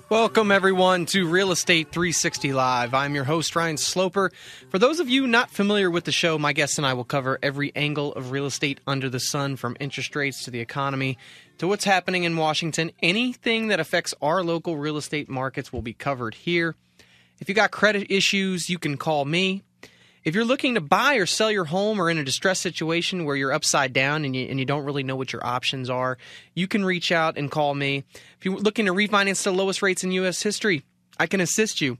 Welcome, everyone, to Real Estate 360 Live. I'm your host, Ryan Sloper. For those of you not familiar with the show, my guests and I will cover every angle of real estate under the sun, from interest rates to the economy to what's happening in Washington. Anything that affects our local real estate markets will be covered here. If you got credit issues, you can call me. If you're looking to buy or sell your home or in a distressed situation where you're upside down and you don't really know what your options are, you can reach out and call me. If you're looking to refinance to the lowest rates in U.S. history, I can assist you.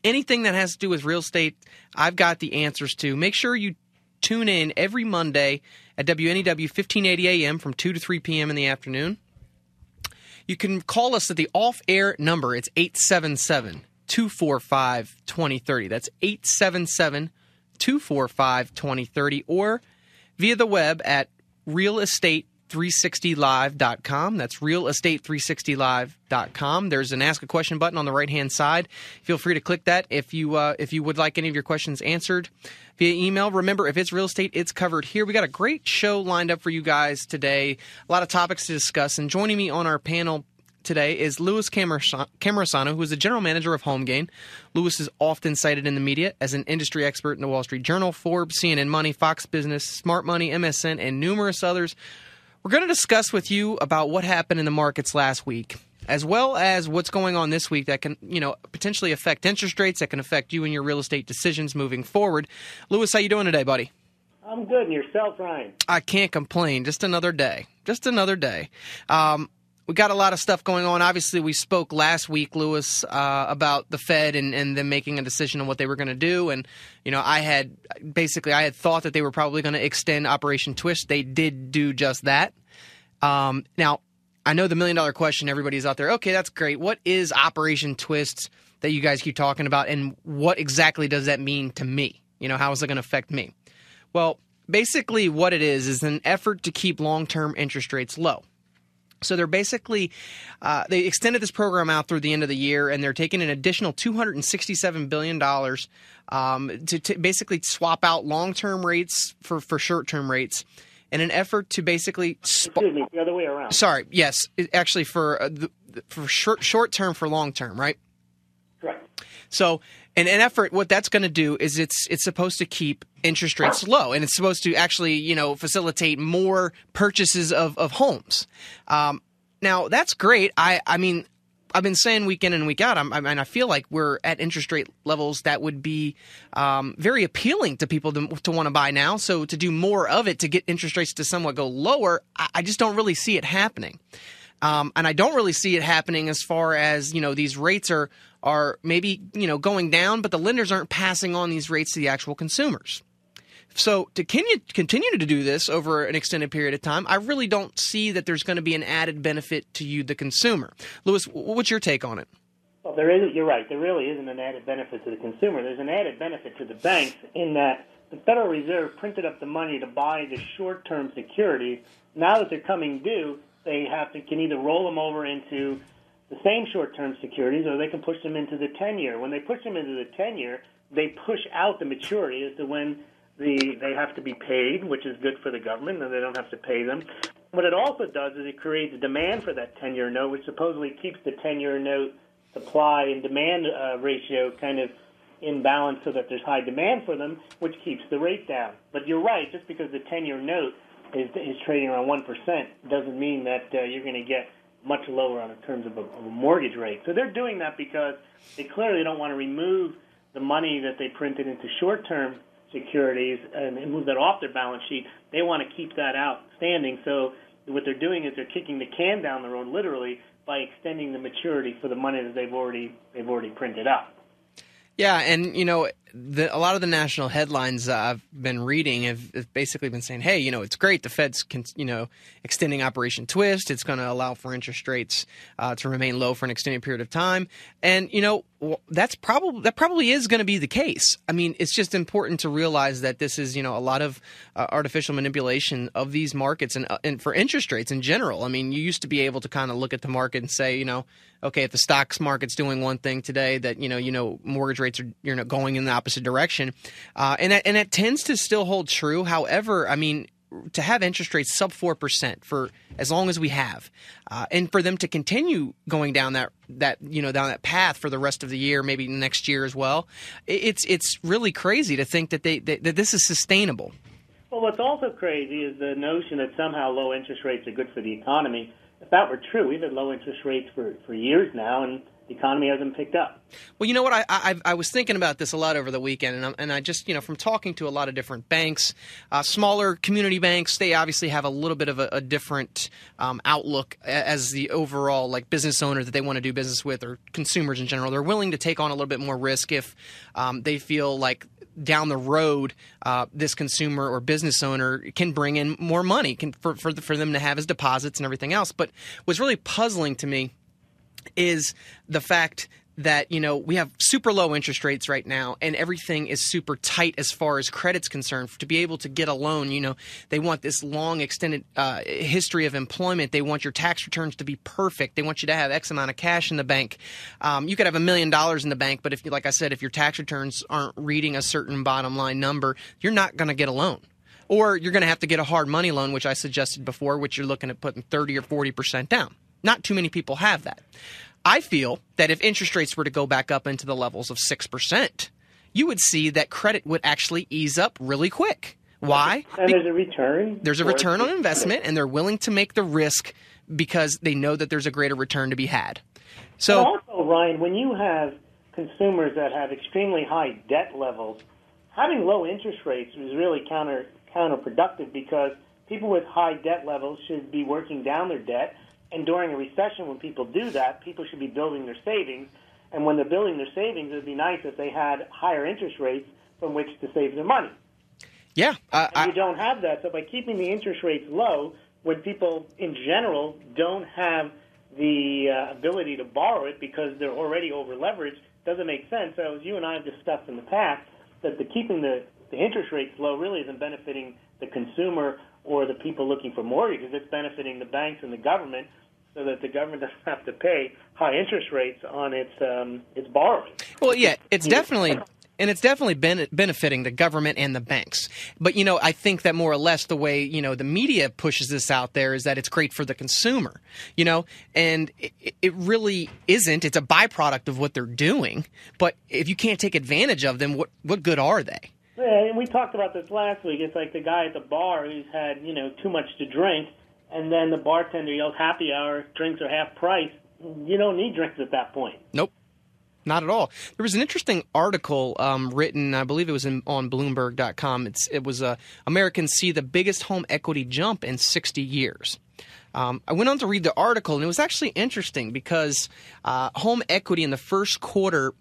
Anything that has to do with real estate, I've got the answers to. Make sure you tune in every Monday at WNEW 1580 AM from 2 to 3 p.m. in the afternoon. You can call us at the off-air number. It's 877-245-2030. That's 877-245-2030, or via the web at realestate360live.com. That's realestate360live.com. There's an Ask a Question button on the right-hand side. Feel free to click that if you would like any of your questions answered via email. Remember, if it's real estate, it's covered here. We got a great show lined up for you guys today. A lot of topics to discuss, and joining me on our panel today is Louis Cammarosano, who is the general manager of HomeGain. Louis is often cited in the media as an industry expert in the Wall Street Journal, Forbes, CNN Money, Fox Business, Smart Money, MSN, and numerous others. We're going to discuss with you about what happened in the markets last week, as well as what's going on this week that can, potentially affect interest rates, that can affect you and your real estate decisions moving forward. Louis, how you doing today, buddy? I'm good. And yourself, Ryan? I can't complain. Just another day. We got a lot of stuff going on. Obviously, we spoke last week, Louis, about the Fed and them making a decision on what they were going to do. And, I had thought that they were probably going to extend Operation Twist. They did do just that. Now, I know the million-dollar question, everybody's out there, okay, that's great. What is Operation Twist that you guys keep talking about, and what exactly does that mean to me? How is it going to affect me? Well, basically what it is an effort to keep long-term interest rates low. So they're basically they extended this program out through the end of the year, and they're taking an additional $267 billion to basically swap out long-term rates for short-term rates in an effort to basically Excuse me, the other way around. Sorry, yes, actually for short-term for long-term, right? Correct. So in an effort, what that's going to do is it's supposed to keep interest rates low, and it's supposed to actually, facilitate more purchases of homes. Now, that's great. I mean, I've been saying week in and week out, I feel like we're at interest rate levels that would be very appealing to people to want to buy now. So to do more of it to get interest rates to somewhat go lower, I just don't really see it happening. And I don't really see it happening as far as, these rates are maybe, going down, but the lenders aren't passing on these rates to the actual consumers. So to continue to do this over an extended period of time, I really don't see that there's going to be an added benefit to you, the consumer. Louis, what's your take on it? Well, you're right. There really isn't an added benefit to the consumer. There's an added benefit to the banks in that the Federal Reserve printed up the money to buy the short-term securities. Now that they're coming due, they can either roll them over into the same short-term securities, or they can push them into the 10-year. When they push them into the 10-year, they push out the maturity as to when they have to be paid, which is good for the government, and they don't have to pay them. What it also does is it creates a demand for that 10-year note, which supposedly keeps the 10-year note supply and demand ratio kind of in balance so that there's high demand for them, which keeps the rate down. But you're right, just because the 10-year note is trading around 1% doesn't mean that you're going to get much lower in terms of a mortgage rate. So they're doing that because they clearly don't want to remove the money that they printed into short-term securities and move that off their balance sheet. They want to keep that outstanding. So what they're doing is they're kicking the can down the road, literally, by extending the maturity for the money that they've already printed out. Yeah, and a lot of the national headlines I've been reading have basically been saying, hey, it's great. The Fed's, extending Operation Twist. It's going to allow for interest rates to remain low for an extended period of time. And, that probably is going to be the case. I mean, it's just important to realize that this is, a lot of artificial manipulation of these markets and for interest rates in general. I mean, you used to be able to kind of look at the market and say, okay, if the stocks market's doing one thing today, that mortgage rates are going in the opposite direction, and that tends to still hold true. However, I mean, to have interest rates sub 4% for as long as we have, and for them to continue going down that path for the rest of the year, maybe next year as well, it's really crazy to think that that this is sustainable. Well, what's also crazy is the notion that somehow low interest rates are good for the economy. If that were true, we've had low interest rates for years now, and the economy hasn't picked up. Well, you know what? I was thinking about this a lot over the weekend, and I just, from talking to a lot of different banks, smaller community banks, they obviously have a little bit of a different outlook as the overall business owner that they want to do business with, or consumers in general. They're willing to take on a little bit more risk if they feel like down the road this consumer or business owner can bring in more money for them to have as deposits and everything else. But what's really puzzling to me is the fact that, we have super low interest rates right now, and everything is super tight as far as credit's concerned. To be able to get a loan, they want this long extended history of employment. They want your tax returns to be perfect. They want you to have X amount of cash in the bank. You could have $1 million in the bank, but if your tax returns aren't reading a certain bottom line number, you're not going to get a loan. Or you're going to have to get a hard money loan, which I suggested before, which you're looking at putting 30 or 40% down. Not too many people have that. I feel that if interest rates were to go back up into the levels of 6%, you would see that credit would actually ease up really quick. Why? And there's a return. There's a return on investment, and they're willing to make the risk because they know that there's a greater return to be had. So, but also, Ryan, when you have consumers that have extremely high debt levels, having low interest rates is really counterproductive, because people with high debt levels should be working down their debt. And during a recession, when people do that, people should be building their savings. And when they're building their savings, it would be nice if they had higher interest rates from which to save their money. Yeah. You don't have that. So by keeping the interest rates low, when people in general don't have the ability to borrow it because they're already over-leveraged, doesn't make sense. So as you and I have discussed in the past, that keeping the interest rates low really isn't benefiting the consumer or the people looking for mortgages. It's benefiting the banks and the government, so that the government doesn't have to pay high interest rates on its borrowing. Well, yeah, it's definitely benefiting the government and the banks. But, I think that more or less the way, the media pushes this out there is that it's great for the consumer, and it really isn't. It's a byproduct of what they're doing. But if you can't take advantage of them, what good are they? Yeah, and we talked about this last week. It's like the guy at the bar who's had, too much to drink, and then the bartender yells, "Happy hour, drinks are half price." You don't need drinks at that point. Nope. Not at all. There was an interesting article written, I believe it was on Bloomberg.com. It was Americans see the biggest home equity jump in 60 years. I went on to read the article, and it was actually interesting because home equity in the first quarter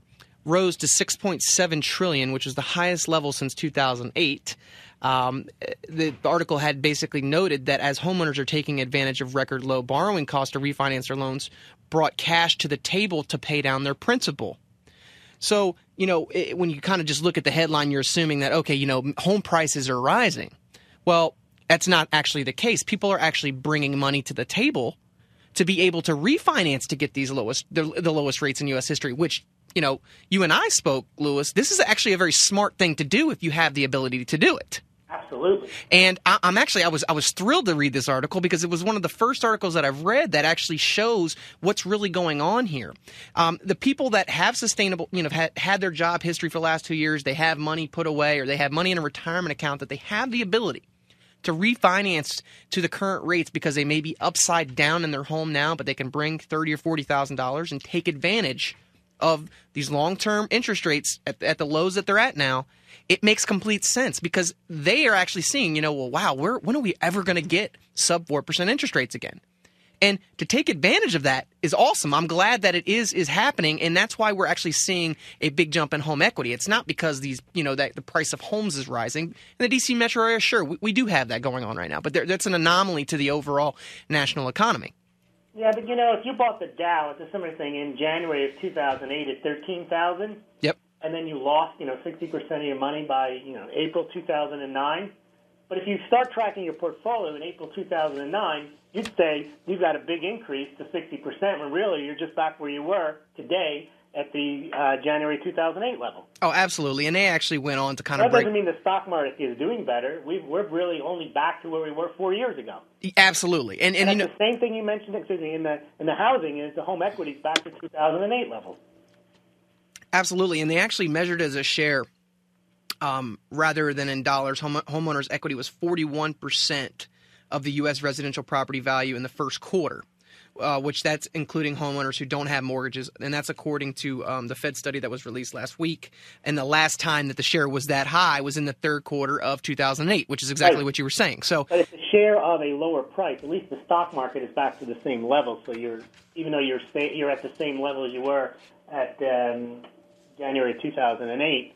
rose to $6.7 trillion, which was the highest level since 2008. The article had basically noted that as homeowners are taking advantage of record low borrowing costs to refinance their loans, brought cash to the table to pay down their principal. So, when you kind of just look at the headline, you're assuming that, okay, home prices are rising. Well, that's not actually the case. People are actually bringing money to the table to be able to refinance to get these the lowest rates in U.S. history, which, you and I spoke, Lewis, this is actually a very smart thing to do if you have the ability to do it. Absolutely. And I was thrilled to read this article because it was one of the first articles that I've read that actually shows what's really going on here. The people that have sustainable, had their job history for the last 2 years, they have money put away, or they have money in a retirement account, that they have the ability to refinance to the current rates because they may be upside down in their home now, but they can bring $30,000 or $40,000 and take advantage of these long-term interest rates at the lows that they're at now. It makes complete sense because they are actually seeing, wow, when are we ever going to get sub 4% interest rates again? And to take advantage of that is awesome. I'm glad that it is happening, and that's why we're actually seeing a big jump in home equity. It's not because that the price of homes is rising. In the D.C. metro area, sure, we do have that going on right now, but that's an anomaly to the overall national economy. Yeah, but if you bought the Dow, it's a similar thing, in January of 2008 at 13,000. Yep. And then you lost, 60% of your money by, April 2009. But if you start tracking your portfolio in April 2009, you'd say you've got a big increase to 60%, when really you're just back where you were today at the January 2008 level. Oh, absolutely. And they actually went on to kind of That doesn't mean the stock market is doing better. We're really only back to where we were 4 years ago. Absolutely. And that's the same thing you mentioned, in the housing is the home equity is back to 2008 levels. Absolutely. And they actually measured as a share rather than in dollars. Homeowners' equity was 41% of the U.S. residential property value in the first quarter. Which that's including homeowners who don't have mortgages, and that's according to the Fed study that was released last week. And the last time that the share was that high was in the third quarter of 2008, which is exactly what you were saying. So, but it's a share of a lower price. At least the stock market is back to the same level. So even though you're at the same level as you were at January 2008,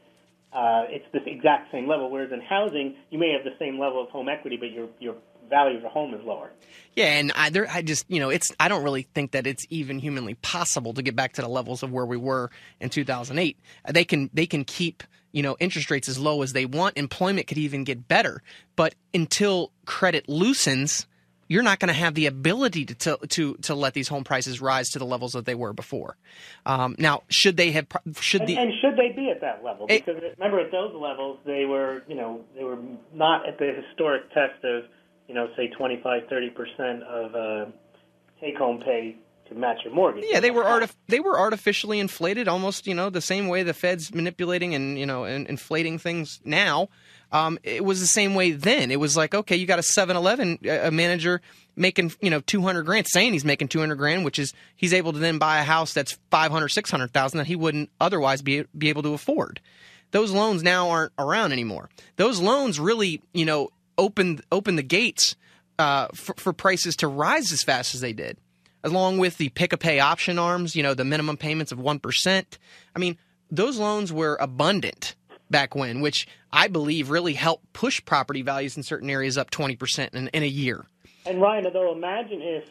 it's the exact same level. Whereas in housing, you may have the same level of home equity, but your value of the home is lower. Yeah, and I don't really think that it's even humanly possible to get back to the levels of where we were in 2008. They can keep interest rates as low as they want. Employment could even get better, but until credit loosens, you're not going to have the ability to let these home prices rise to the levels that they were before. Now, should they be at that level? Because remember, at those levels, they were not at the historic test of say 25-30% of take-home pay to match your mortgage. Yeah, they were artificially inflated, almost the same way the Fed's manipulating and inflating things now. It was the same way then. It was like, okay, you got a 7-Eleven manager making $200,000, saying he's making $200,000, which is he's able to then buy a house that's $500,000-600,000 that he wouldn't otherwise be able to afford. Those loans now aren't around anymore. Those loans really open the gates for prices to rise as fast as they did, along with the pick-a-pay option arms, the minimum payments of 1%. I mean, those loans were abundant back when, which I believe really helped push property values in certain areas up 20% in a year. And Ryan, although imagine if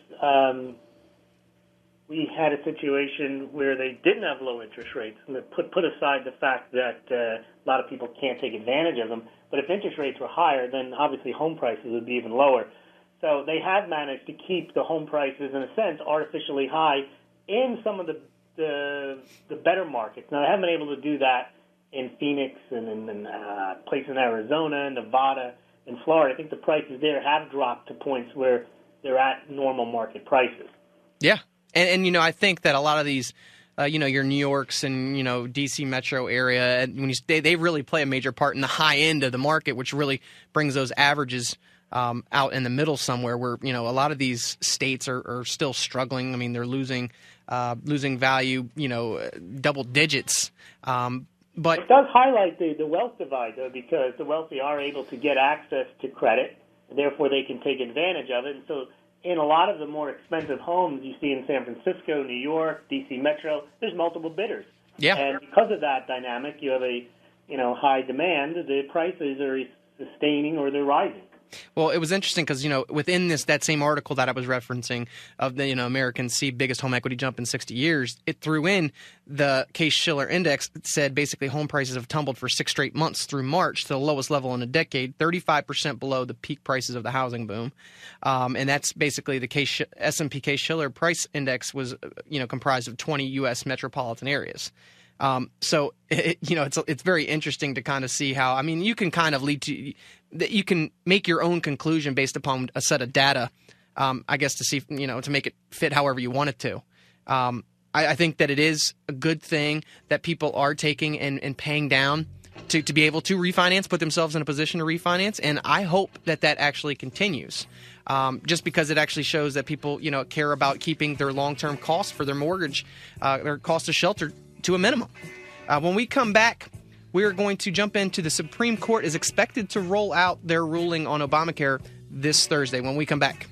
we had a situation where they didn't have low interest rates, and put aside the fact that a lot of people can't take advantage of them, but if interest rates were higher, then obviously home prices would be even lower. So they have managed to keep the home prices, in a sense, artificially high in some of the better markets. Now, they haven't been able to do that in Phoenix and in places in Arizona, Nevada, and Florida. I think the prices there have dropped to points where they're at normal market prices. Yeah. And I think that a lot of these, your New Yorks and, D.C. metro area, and they really play a major part in the high end of the market, which really brings those averages out in the middle somewhere where, a lot of these states are still struggling. I mean, they're losing value, double digits. But it does highlight the wealth divide, though, because the wealthy are able to get access to credit, and therefore they can take advantage of it. And so in a lot of the more expensive homes you see in San Francisco, New York, D.C. Metro, there's multiple bidders. Yeah. And because of that dynamic, you have a high demand. The prices are sustaining or they're rising. Well, it was interesting because, within that same article that I was referencing of the, Americans see biggest home equity jump in 60 years, it threw in the Case-Shiller Index that said basically home prices have tumbled for 6 straight months through March to the lowest level in a decade, 35% below the peak prices of the housing boom. And that's basically the S&P Case-Shiller Price Index was, comprised of 20 U.S. metropolitan areas. So it's very interesting to kind of see how, you can kind of you can make your own conclusion based upon a set of data, I guess, to see, to make it fit however you want it to. I think that it is a good thing that people are taking and paying down to be able to refinance, put themselves in a position to refinance. And I hope that actually continues, just because it actually shows that people, care about keeping their long-term costs for their mortgage, their cost of shelter to a minimum. When we come back, we are going to jump into the Supreme Court is expected to roll out their ruling on Obamacare this Thursday when we come back.